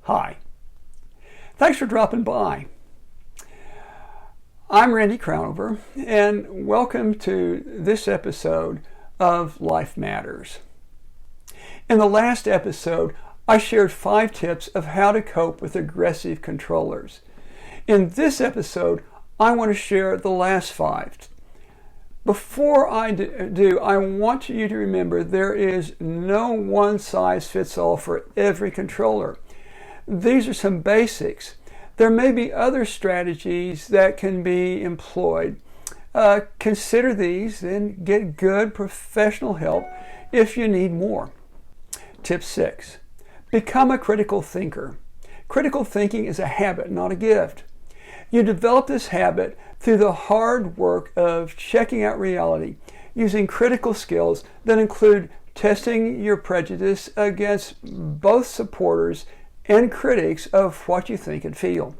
Hi. Thanks for dropping by. I'm Randy Crownover, and welcome to this episode of Life Matters. In the last episode, I shared 5 tips of how to cope with aggressive controllers. In this episode, I want to share the last 5. Before I do, I want you to remember there is no one-size-fits-all for every controller. These are some basics. There may be other strategies that can be employed. Consider these and get good professional help if you need more. Tip 6. Become a critical thinker. Critical thinking is a habit, not a gift. You develop this habit through the hard work of checking out reality, using critical skills that include testing your prejudice against both supporters and critics of what you think and feel.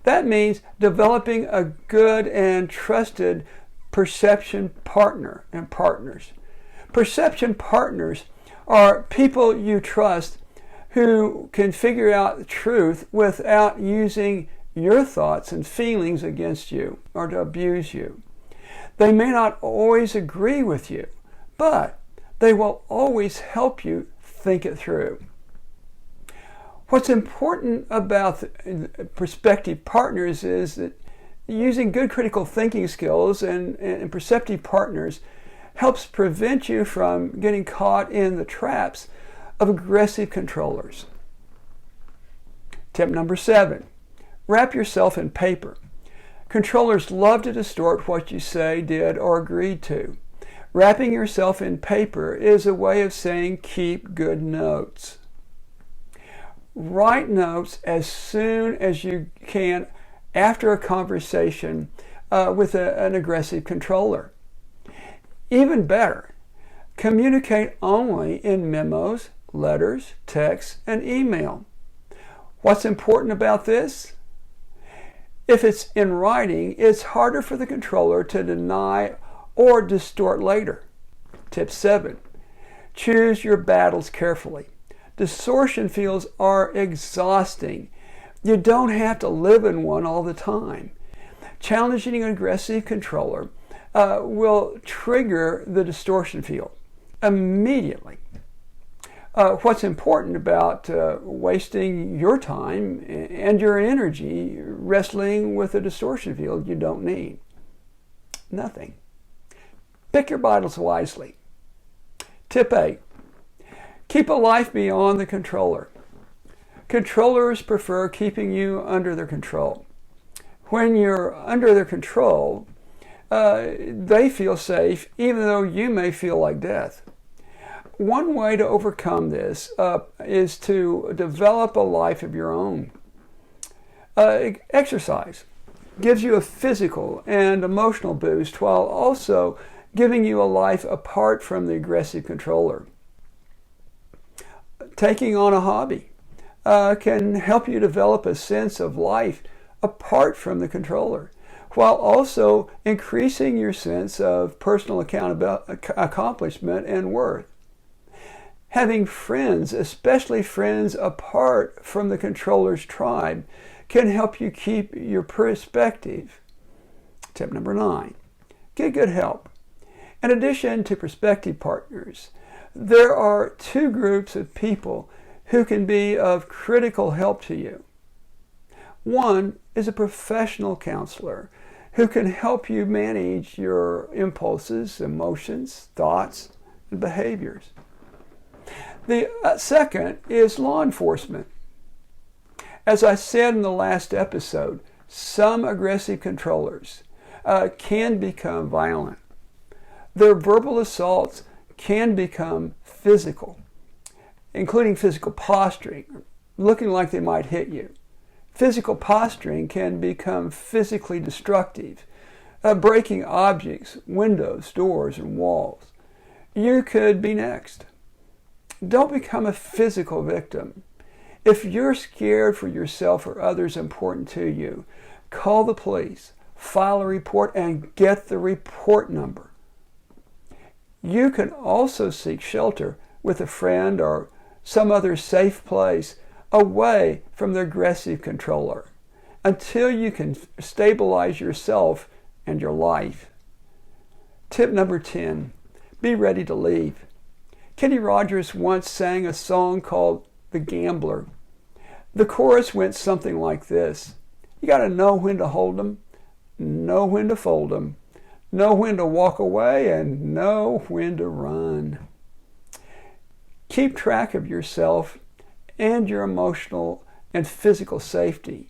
That means developing a good and trusted perception partner and partners. Perception partners are people you trust who can figure out the truth without using your thoughts and feelings against you or to abuse you. They may not always agree with you, but they will always help you think it through. What's important about perspective partners is that using good critical thinking skills and perceptive partners helps prevent you from getting caught in the traps of aggressive controllers. Tip number 7, wrap yourself in paper. Controllers love to distort what you say, did, or agreed to. Wrapping yourself in paper is a way of saying keep good notes. Write notes as soon as you can after a conversation with an aggressive controller. Even better, communicate only in memos, letters, texts, and email. What's important about this? If it's in writing, it's harder for the controller to deny or distort later. Tip 7. Choose your battles carefully. Distortion fields are exhausting. You don't have to live in one all the time. Challenging an aggressive controller will trigger the distortion field immediately. What's important about wasting your time and your energy wrestling with a distortion field you don't need? Nothing. Pick your battles wisely. Tip 8. Keep a life beyond the controller. Controllers prefer keeping you under their control. When you're under their control, they feel safe even though you may feel like death. One way to overcome this is to develop a life of your own. Exercise gives you a physical and emotional boost while also giving you a life apart from the aggressive controller. Taking on a hobby can help you develop a sense of life apart from the controller, while also increasing your sense of personal accomplishment and worth. Having friends, especially friends apart from the controller's tribe, can help you keep your perspective. Tip number 9, get good help. In addition to perspective partners, there are 2 groups of people who can be of critical help to you. One is a professional counselor who can help you manage your impulses, emotions, thoughts, and behaviors. The second is law enforcement. As I said in the last episode, some aggressive controllers can become violent. Their verbal assaults can become physical, including physical posturing, looking like they might hit you. Physical posturing can become physically destructive, breaking objects, windows, doors, and walls. You could be next. Don't become a physical victim. If you're scared for yourself or others important to you, call the police, file a report, and get the report number. You can also seek shelter with a friend or some other safe place away from the aggressive controller until you can stabilize yourself and your life. Tip number 10, be ready to leave. Kenny Rogers once sang a song called The Gambler. The chorus went something like this. You got to know when to hold 'em, know when to fold 'em, know when to walk away, and know when to run. Keep track of yourself and your emotional and physical safety,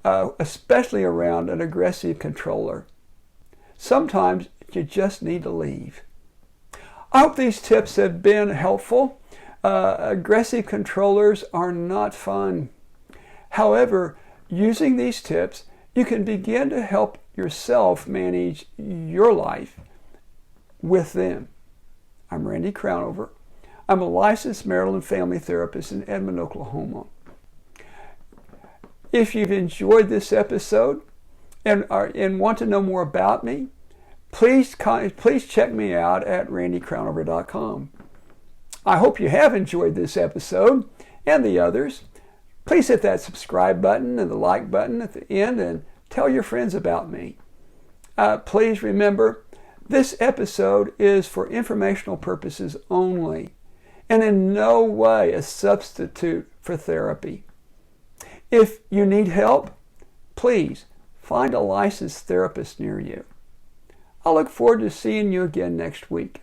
especially around an aggressive controller. Sometimes you just need to leave. I hope these tips have been helpful. Aggressive controllers are not fun. However, using these tips, you can begin to help yourself manage your life with them. I'm Randy Crownover. I'm a licensed marital and family therapist in Edmond, Oklahoma. If you've enjoyed this episode and want to know more about me, please check me out at randycrownover.com. I hope you have enjoyed this episode and the others. Please hit that subscribe button and the like button at the end and tell your friends about me. Please remember, this episode is for informational purposes only and in no way a substitute for therapy. If you need help, please find a licensed therapist near you. I look forward to seeing you again next week.